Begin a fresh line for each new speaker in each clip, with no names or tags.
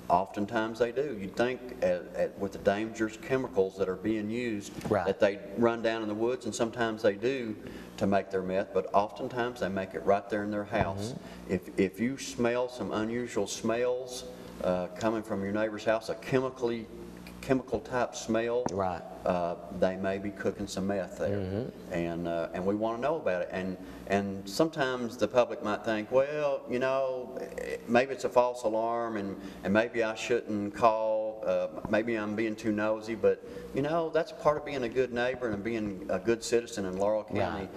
oftentimes they do. You'd think with the dangerous chemicals that are being used that they run down in the woods, and sometimes they do to make their meth, but oftentimes they make it right there in their house. If you smell some unusual smells coming from your neighbor's house, a chemical type smell, they may be cooking some meth there, and we want to know about it. And sometimes the public might think, well, you know, maybe it's a false alarm, and maybe I shouldn't call. Maybe I'm being too nosy, but you know, that's part of being a good neighbor and being a good citizen in Laurel County.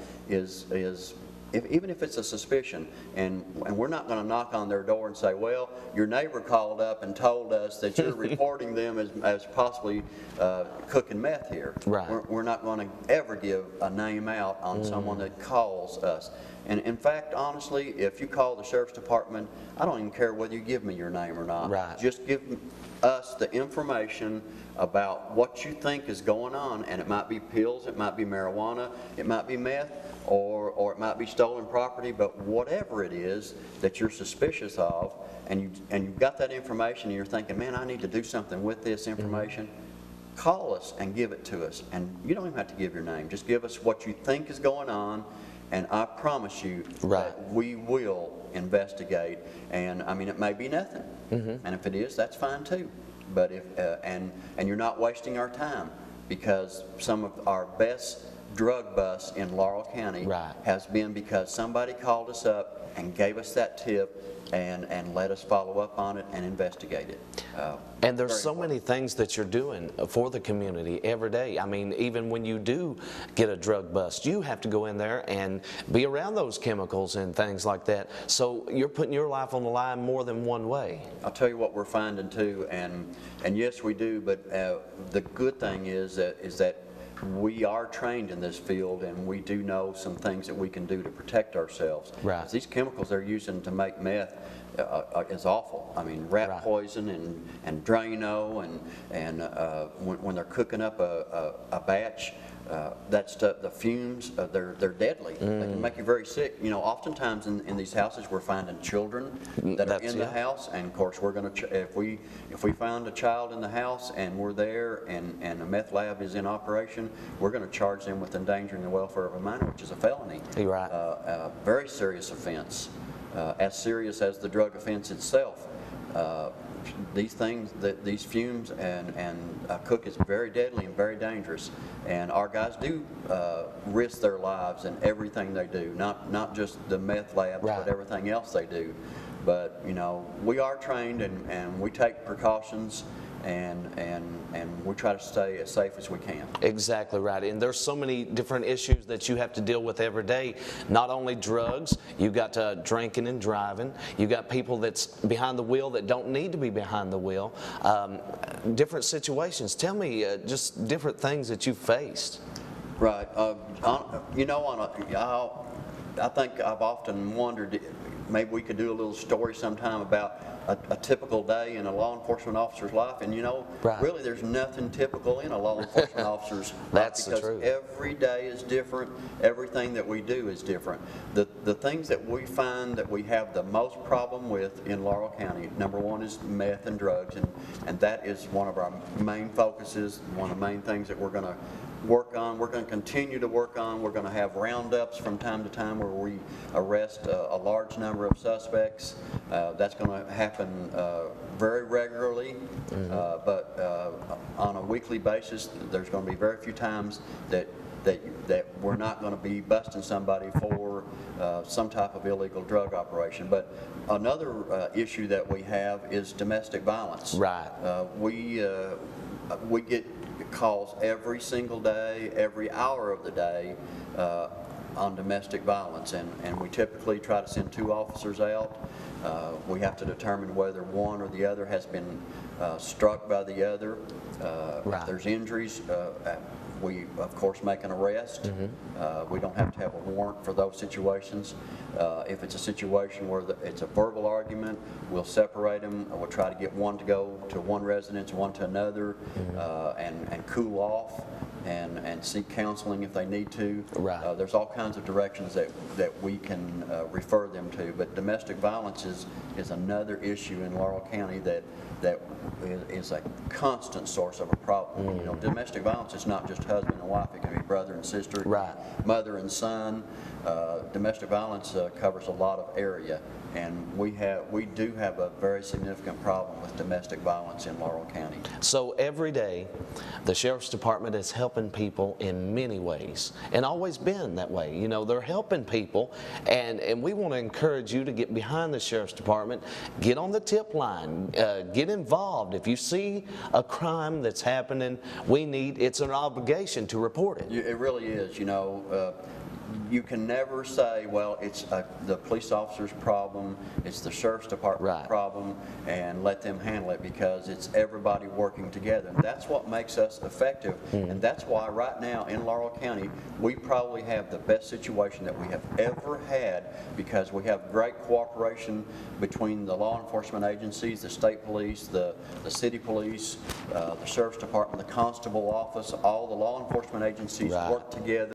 Even if it's a suspicion, and we're not going to knock on their door and say, well, your neighbor called up and told us that you're reporting them as possibly cooking meth here. We're not going to ever give a name out on someone that calls us. And in fact, honestly, if you call the sheriff's department, I don't even care whether you give me your name or not. Just give us the information about what you think is going on, and it might be pills, it might be marijuana, it might be meth, or it might be stolen property, but whatever it is that you're suspicious of, and you've got that information and you're thinking, man, I need to do something with this information, call us and give it to us. And you don't even have to give your name, just give us what you think is going on, and I promise you that we will investigate. And I mean, it may be nothing, and if it is, that's fine too. But if and you're not wasting our time, because some of our best drug busts in Laurel County has been because somebody called us up and gave us that tip and let us follow up on it and investigate it.
And there's so many things that you're doing for the community every day. I mean, even when you do get a drug bust, you have to go in there and be around those chemicals and things like that. So you're putting your life on the line more than one way.
I'll tell you what we're finding too, and yes, we do, but the good thing is that we are trained in this field, and we do know some things that we can do to protect ourselves. These chemicals they're using to make meth is awful. I mean, rat poison and Drano, and when they're cooking up a batch, that stuff, the fumes, they're deadly. They can make you very sick. You know, oftentimes in these houses we're finding children that are in the house, and of course we're going to, if we find a child in the house and we're there and a meth lab is in operation, we're going to charge them with endangering the welfare of a minor, which is a felony. Very serious offense, as serious as the drug offense itself. These things, these fumes and cook is very deadly and very dangerous, and our guys do risk their lives in everything they do, not just the meth labs, but everything else they do. But you know, we are trained, and we take precautions, and we try to stay as safe as we can.
Exactly right. And there's so many different issues that you have to deal with every day. Not only drugs, you got drinking and driving. You got people that's behind the wheel that don't need to be behind the wheel. Different situations. Tell me just different things that you've faced.
Right. You know, I think I've often wondered, maybe we could do a little story sometime about a typical day in a law enforcement officer's life, and you know, really there's nothing typical in a law enforcement officer's life, because every day is different, everything that we do is different. The things that we find that we have the most problem with in Laurel County, number one is meth and drugs, and that is one of our main focuses, one of the main things that we're going to work on. We're going to continue to work on. We're going to have roundups from time to time where we arrest a large number of suspects. That's going to happen very regularly, but on a weekly basis, there's going to be very few times that we're not going to be busting somebody for some type of illegal drug operation. But another issue that we have is domestic violence. We get calls every single day, every hour of the day on domestic violence, and we typically try to send 2 officers out. We have to determine whether one or the other has been struck by the other. If there's injuries, we of course make an arrest. We don't have to have a warrant for those situations. If it's a situation where it's a verbal argument, we'll separate them. We'll try to get one to go to one residence, one to another, and cool off and seek counseling if they need to. There's all kinds of directions that we can refer them to, but domestic violence is is another issue in Laurel County that is a constant source of a problem. You know, domestic violence is not just husband and wife, it can be brother and sister,
Right.
mother and son. Domestic violence covers a lot of area, and we do have a very significant problem with domestic violence in Laurel County.
So every day, the Sheriff's Department is helping people in many ways, and always been that way. You know, they're helping people, and we want to encourage you to get behind the Sheriff's Department, get on the tip line, get involved. If you see a crime that's happening, it's an obligation to report it.
It really is, you know. You can never say, well, it's the police officer's problem, it's the Sheriff's Department's problem, and let them handle it, because it's everybody working together. And that's what makes us effective, and that's why right now in Laurel County, we probably have the best situation that we have ever had, because we have great cooperation between the law enforcement agencies, the state police, the city police, the Sheriff's Department, the constable office, all the law enforcement agencies work together.